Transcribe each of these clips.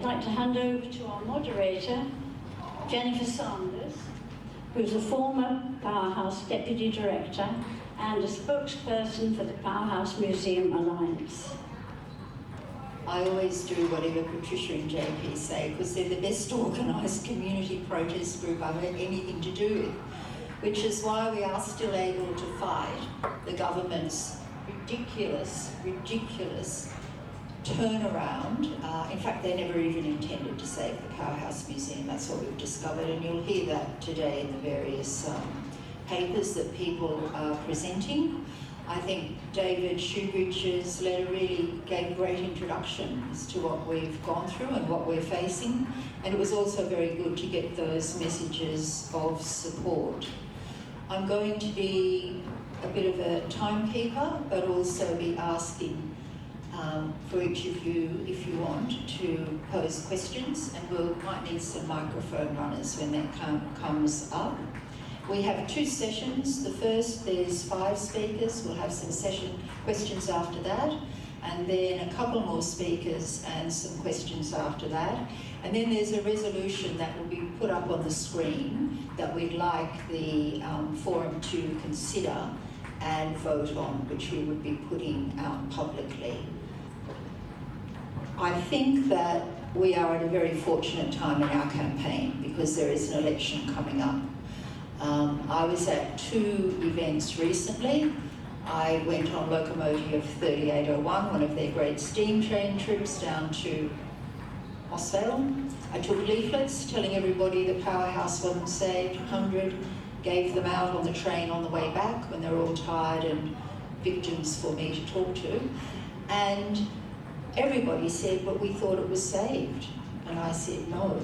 I'd like to hand over to our moderator, Jennifer Sanders, who's a former Powerhouse Deputy Director and a spokesperson for the Powerhouse Museum Alliance. I always do whatever Patricia and JP say because they're the best organised community protest group I've had anything to do with, which is why we are still able to fight the government's ridiculous turnaround. In fact, they never even intended to save the Powerhouse Museum. That's what we've discovered, and you'll hear that today in the various papers that people are presenting. I think David Shoebridge's letter really gave a great introduction as to what we've gone through and what we're facing, and it was also very good to get those messages of support. I'm going to be a bit of a timekeeper, but also be asking for each of you, if you want, to pose questions, and we might need some microphone runners when that comes up. We have two sessions. The first, there's 5 speakers. We'll have some questions after that, and then a couple more speakers and some questions after that. And then there's a resolution that will be put up on the screen that we'd like the forum to consider and vote on, which we would be putting out publicly. I think that we are at a very fortunate time in our campaign because there is an election coming up. I was at 2 events recently. I went on Locomotive 3801, one of their great steam train trips down to Mossvale. I took leaflets telling everybody the Powerhouse wasn't saved, 100, gave them out on the train on the way back when they were all tired and victims for me to talk to. And everybody said, but we thought it was saved. And I said, no,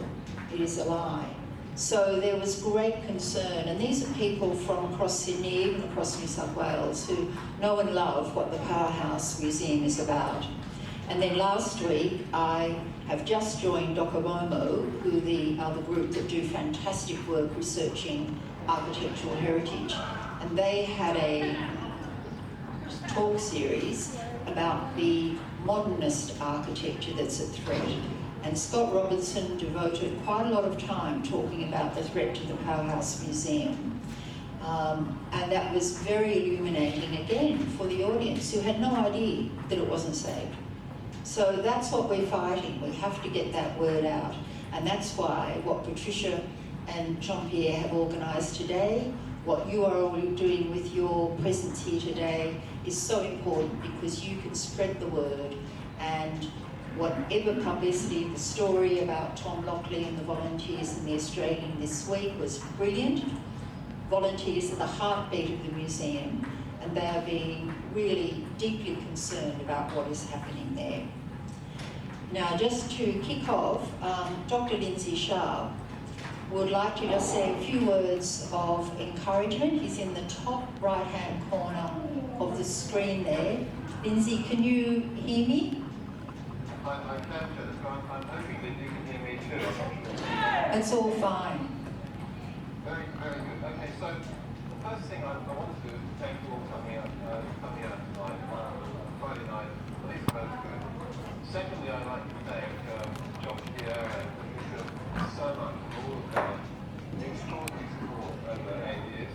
it is a lie. So there was great concern, and these are people from across Sydney, even across New South Wales, who know and love what the Powerhouse Museum is about. And then last week, I have just joined Docomomo, who are the group that do fantastic work researching architectural heritage. And they had a talk series about the modernist architecture that's at threat. And Scott Robertson devoted quite a lot of time talking about the threat to the Powerhouse Museum. And that was very illuminating again for the audience who had no idea that it wasn't saved. So that's what we're fighting. We have to get that word out. And that's why what Patricia and Jean-Pierre have organised today, what you are all doing with your presence here today is so important because you can spread the word, and whatever publicity, the story about Tom Lockley and the volunteers in the Australian this week was brilliant. Volunteers are the heartbeat of the museum, and they are being really deeply concerned about what is happening there. Now, just to kick off, Dr. Lindsay Sharp would like to just say a few words of encouragement. He's in the top right-hand corner of the screen there. Lindsay, can you hear me? I can, Jennifer. I'm hoping that you can hear me too. It's all fine. Very, very good. Okay, so the first thing I want to do is thank you all for coming out tonight, Friday night. At least both good. Secondly, I'd like to thank Jean-Pierre and Patricia so much for all of their extraordinary support over 8 years.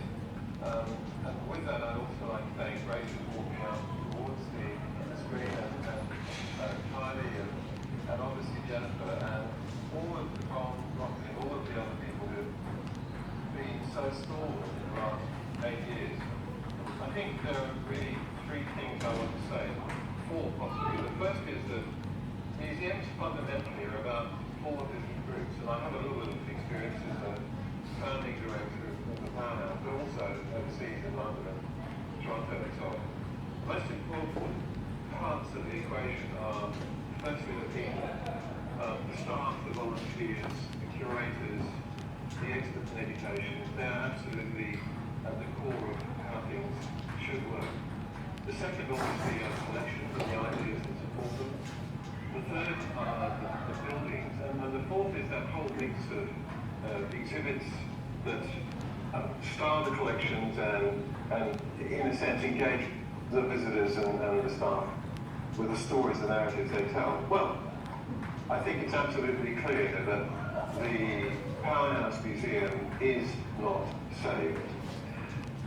And with that, I'd also like to thank Rachel for walking out towards the screen, and Kylie, and obviously Jennifer, and all of the Tom Lockley, all of the other people who have been so stalwart in the last 8 years. I think there are really 3 things I want to say, 4 possibly. The first is that museums fundamentally are about 4 different groups, and I have a little bit of experience as a founding director of the Powerhouse, but also overseas in London and Toronto and so on. The most important parts of the equation are firstly the people, the staff, the volunteers, the curators, the experts in education. They're absolutely at the core of how things should work. The second obviously are collections and the ideas that support them. The third are the buildings, and the fourth is that whole mix of exhibits that star the collections and in a sense engage the visitors and the staff with the stories and narratives they tell. Well, I think it's absolutely clear that the Powerhouse Museum is not saved.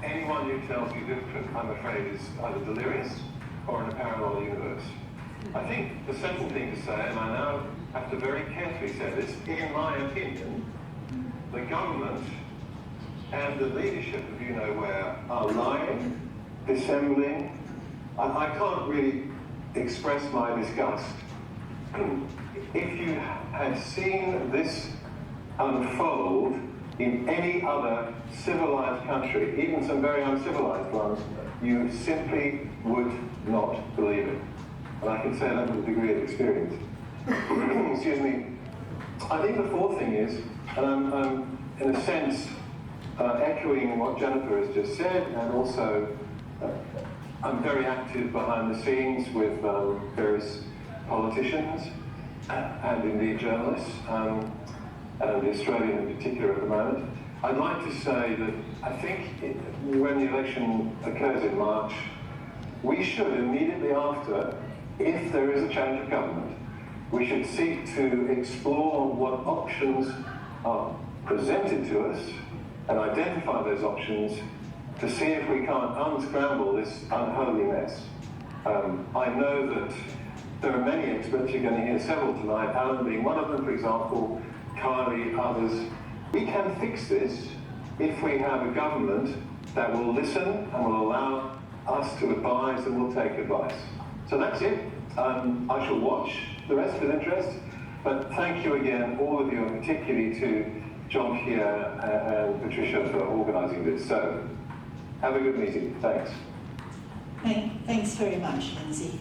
Anyone who tells you different, I'm afraid, is either delirious or in a parallel universe. I think the second thing to say, and I now have to very carefully say this, in my opinion, the government and the leadership of You Know Where are lying, dissembling. I can't really express my disgust. If you had seen this unfold in any other civilized country, even some very uncivilized ones, you simply would not believe it. And I can say that with a degree of experience. Excuse me. I think the fourth thing is, and I'm in a sense echoing what Jennifer has just said, and also I'm very active behind the scenes with various politicians and indeed journalists, and the Australian in particular at the moment. I'd like to say that I think when the election occurs in March, we should immediately after, if there is a change of government, we should seek to explore what options are presented to us and identify those options to see if we can't unscramble this unholy mess. I know that there are many experts, you're going to hear several tonight, Alan being one of them, for example, Kylie, others. We can fix this if we have a government that will listen and will allow us to advise and will take advice. So that's it. I shall watch the rest with interest, but thank you again, all of you, and particularly to John Pierre and Patricia for organising this. So, have a good meeting. Thanks. Thanks very much, Lindsay.